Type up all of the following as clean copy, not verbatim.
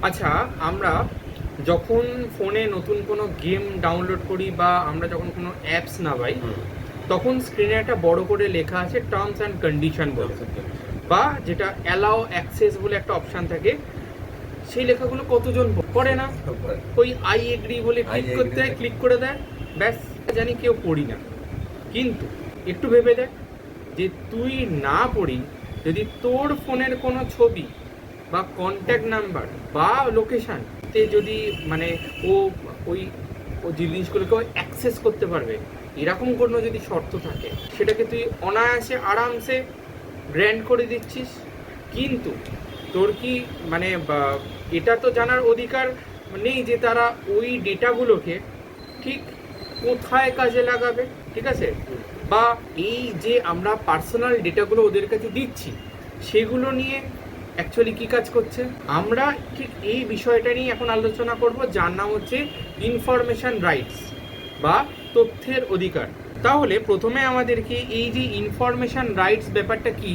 আচ্ছা, আমরা যখন ফোনে নতুন কোনো গেম ডাউনলোড করি বা আমরা যখন কোনো অ্যাপস নামাই, তখন স্ক্রিনে একটা বড় করে লেখা আছে টার্মস অ্যান্ড কন্ডিশন বলে, বা যেটা অ্যালাউ অ্যাক্সেস বলে একটা অপশান থাকে। সেই লেখাগুলো কতজন পড়ে না? ওই আই এগ্রি বলে ক্লিক করে দেয়, ব্যাস। জানি কেউ পড়ি না। কিন্তু একটু ভেবে দেখ, যে তুই না পড়ি যদি তোর ফোনের কোনো ছবি বা কন্ট্যাক্ট নাম্বার বা লোকেশানতে যদি মানে ও ওই ও জিনিসগুলোকে অ্যাক্সেস করতে পারবে, এরকম কোনো যদি শর্ত থাকে, সেটাকে তুই অনায়াসে আরামসে গ্র্যান্ট করে দিচ্ছিস। কিন্তু তোর কি মানে এটা তো জানার অধিকার নেই যে তারা ওই ডেটাগুলোকে ঠিক কোথায় কাজে লাগাবে, ঠিক আছে? বা এই যে আমরা পার্সোনাল ডেটাগুলো ওদের কাছে দিচ্ছি, সেগুলো নিয়ে অ্যাকচুয়ালি কী কাজ করছে। আমরা ঠিক এই বিষয়টা নিয়ে এখন আলোচনা করব, যার নাম হচ্ছে ইনফরমেশন রাইটস বা তথ্যের অধিকার। তাহলে প্রথমে আমাদেরকে এই যে ইনফরমেশন রাইটস ব্যাপারটা কি,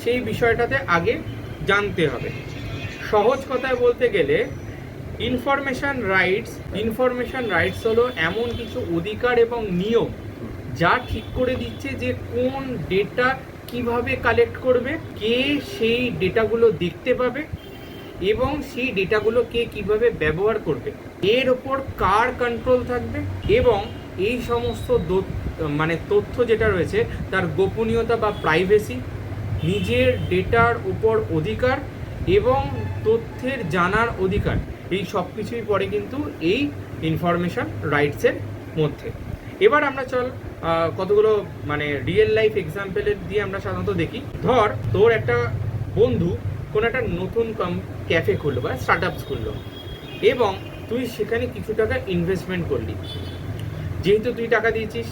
সেই বিষয়টাতে আগে জানতে হবে। সহজ কথায় বলতে গেলে ইনফরমেশন রাইটস হলো এমন কিছু অধিকার এবং নিয়ম যা ঠিক করে দিচ্ছে যে কোন ডেটা কিভাবে কালেক্ট করবে, কে সেই ডেটাগুলো দেখতে পাবে এবং সেই ডেটাগুলো কে কিভাবে ব্যবহার করবে, এর ওপর কার কন্ট্রোল থাকবে, এবং এই সমস্ত তথ্য যেটা রয়েছে তার গোপনীয়তা বা প্রাইভেসি, নিজের ডেটার উপর অধিকার এবং তথ্যের জানার অধিকার, এই সব কিছুই পড়ে কিন্তু এই ইনফরমেশন রাইটসের মধ্যে। এবার আমরা কতগুলো রিয়েল লাইফ এক্সাম্পলের দিয়ে আমরা সাধারণত দেখি। ধর তোর একটা বন্ধু কোনো একটা নতুন ক্যাফে খুললো বা স্টার্ট আপস খুললো, এবং তুই সেখানে কিছু টাকা ইনভেস্টমেন্ট করলি। যেহেতু তুই টাকা দিয়েছিস,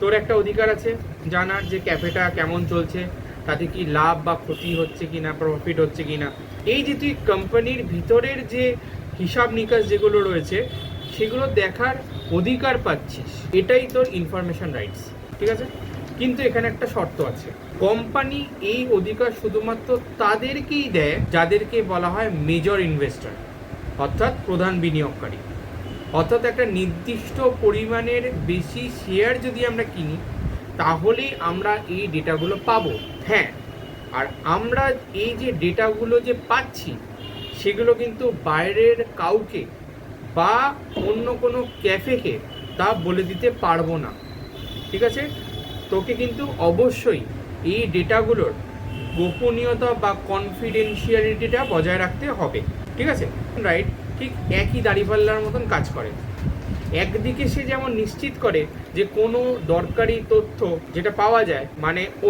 তোর একটা অধিকার আছে জানার যে ক্যাফেটা কেমন চলছে, তাতে কি লাভ বা ক্ষতি হচ্ছে কিনা, প্রফিট হচ্ছে কিনা। এই যে তুই কোম্পানির ভিতরের যে হিসাব নিকাশ যেগুলো রয়েছে, সেগুলো দেখার অধিকার পাচ্ছিস, এটাই তোর ইনফরমেশন রাইটস, ঠিক আছে? কিন্তু এখানে একটা শর্ত আছে। কোম্পানি এই অধিকার শুধুমাত্র তাদেরকেই দেয় যাদেরকে বলা হয় মেজর ইনভেস্টর, অর্থাৎ প্রধান বিনিয়োগকারী। অর্থাৎ একটা নির্দিষ্ট পরিমাণের বেশি শেয়ার যদি আমরা কিনি, তাহলেই আমরা এই ডেটাগুলো পাবো। হ্যাঁ, আর আমরা এই যে ডেটাগুলো যে পাচ্ছি, সেগুলো কিন্তু বাইরের কাউকে বা অন্য কোনো ক্যাফেকে তা বলে দিতে পারবো না, ঠিক আছে? তোকে কিন্তু অবশ্যই এই ডেটাগুলোর গোপনীয়তা বা কনফিডেন্সিয়ালিটিটা বজায় রাখতে হবে, ঠিক আছে? রাইট ঠিক একই দাঁড়িপাল্লার মতন কাজ করে। একদিকে সে যেমন নিশ্চিত করে যে কোনো দরকারি তথ্য যেটা পাওয়া যায়,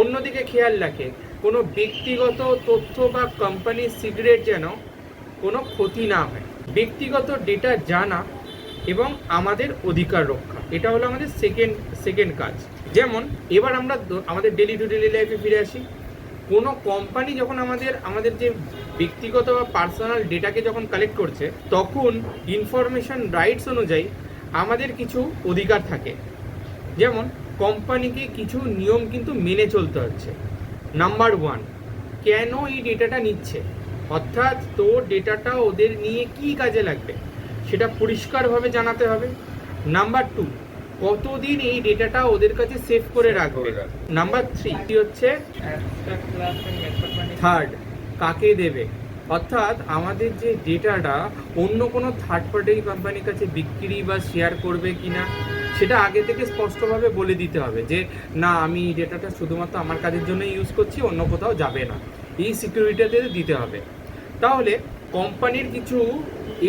অন্যদিকে খেয়াল রাখে কোনো ব্যক্তিগত তথ্য বা কোম্পানির সিক্রেট যেন কোনো ক্ষতি না হয়। ব্যক্তিগত ডেটা জানা এবং আমাদের অধিকার রক্ষা, এটা হলো আমাদের সেকেন্ড কাজ। যেমন এবার আমরা আমাদের ডেলি টু ডেলি লাইফে ফিরে আসি। কোনো কোম্পানি যখন আমাদের যে ব্যক্তিগত বা পার্সোনাল ডেটাকে যখন কালেক্ট করছে, তখন ইনফরমেশন রাইটস অনুযায়ী আমাদের কিছু অধিকার থাকে। যেমন কোম্পানিকে কিছু নিয়ম কিন্তু মেনে চলতে হচ্ছে। নাম্বার 1, কেন এই ডেটাটা নিচ্ছে, অর্থাৎ তোর ডেটাটা ওদের নিয়ে কি কাজে লাগবে সেটা পরিষ্কারভাবে জানাতে হবে। নাম্বার 2, কতদিন এই ডেটাটা ওদের কাছে সেভ করে রাখবে। নাম্বার 3 হচ্ছে থার্ড, কাকে দেবে, অর্থাৎ আমাদের যে ডেটাটা অন্য কোনো থার্ড পার্টি কোম্পানির কাছে বিক্রি বা শেয়ার করবে কিনা, সেটা আগে থেকে স্পষ্টভাবে বলে দিতে হবে যে না, আমি এই ডেটাটা শুধুমাত্র আমার কাজের জন্য ইউজ করছি, অন্য কোথাও যাবে না। এই সিকিউরিটিতে দিতে হবে। তাহলে কোম্পানির কিছু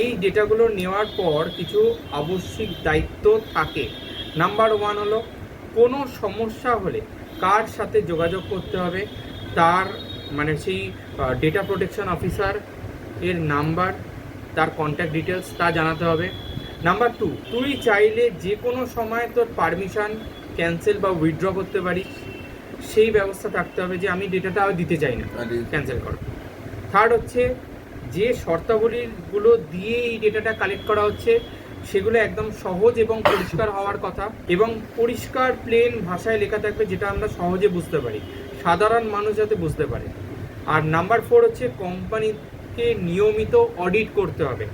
এই ডেটাগুলো নেওয়ার পর কিছু আবশ্যিক দায়িত্ব থাকে। নাম্বার 1 হলো কোনো সমস্যা হলে কার সাথে যোগাযোগ করতে হবে, তার সেই ডেটা প্রোটেকশন অফিসার এর নাম্বার, তার কন্ট্যাক্ট ডিটেলস তা জানাতে হবে। নাম্বার 2, তুই চাইলে যে কোনো সময় তোর পারমিশন ক্যান্সেল বা উইথড্র করতে পারিস, সেই ব্যবস্থা থাকতে হবে যে আমি ডেটাটা আর দিতে চাই না, ক্যান্সেল করো। থার্ড হচ্ছে যে শর্তাবলীগুলো দিয়ে এই ডেটাটা কালেক্ট করা হচ্ছে, সেগুলো একদম সহজ এবং পরিষ্কার হওয়ার কথা, এবং পরিষ্কার প্লেন ভাষায় লেখা থাকবে যেটা আমরা সহজে বুঝতে পারি, সাধারণ মানুষ যাতে বুঝতে পারে। আর নাম্বার 4 হচ্ছে কোম্পানি আমাদেরকে নিয়মিত অডিট করতে হবে,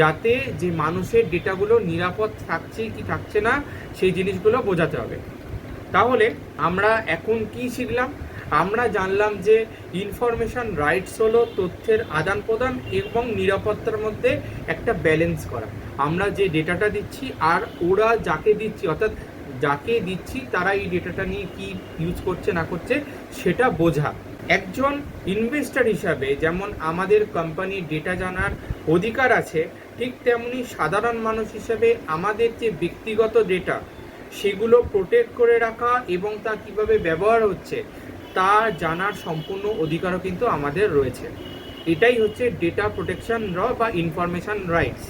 যাতে যে মানুষের ডেটাগুলো নিরাপদ থাকছে কি থাকছে না সেই জিনিসগুলো বোঝাতে হবে। তাহলে আমরা এখন কি শিখলাম? আমরা জানলাম যে ইনফরমেশন রাইটস হলো তথ্যের আদান প্রদান এবং নিরাপত্তার মধ্যে একটা ব্যালেন্স করা। আমরা যে ডেটাটা দিচ্ছি আর ওরা যাকে দিচ্ছি, অর্থাৎ যাকে দিচ্ছি তারা এই ডেটাটা নিয়ে কি ইউজ করছে না করছে সেটা বোঝা। একজন ইনভেস্টর হিসাবে যেমন আমাদের কোম্পানির ডেটা জানার অধিকার আছে, ঠিক তেমনি সাধারণ মানুষ হিসাবে আমাদের যে ব্যক্তিগত ডেটা সেগুলো প্রোটেক্ট করে রাখা এবং তা কিভাবে ব্যবহার হচ্ছে তা জানার সম্পূর্ণ অধিকারও কিন্তু আমাদের রয়েছে। এটাই হচ্ছে ডেটা প্রোটেকশন র বা ইনফরমেশন রাইটস।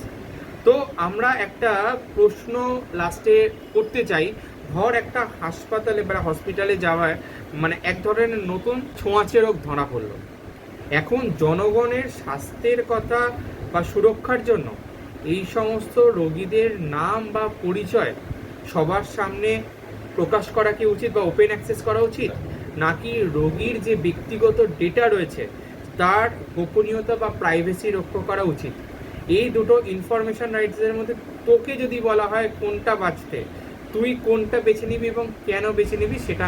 তো আমরা একটা প্রশ্ন লাস্টে করতে চাই। ধর একটা হাসপাতালে বা হসপিটালে যাওয়ায় মানে এক ধরনের নতুন ছোঁয়াচে রোগ ধরা পড়লো। এখন জনগণের স্বাস্থ্যের কথা বা সুরক্ষার জন্য এই সমস্ত রোগীদের নাম বা পরিচয় সবার সামনে প্রকাশ করা কি উচিত বা ওপেন অ্যাক্সেস করা উচিত, নাকি রোগীর যে ব্যক্তিগত ডেটা রয়েছে তার গোপনীয়তা বা প্রাইভেসি রক্ষা করা উচিত? এই দুটো ইনফরমেশন রাইটসের মধ্যে তোকে যদি বলা হয় কোনটা বাঁচতে, তুই কোনটা বেছে নিবি এবং কেন বেছে নিবি সেটা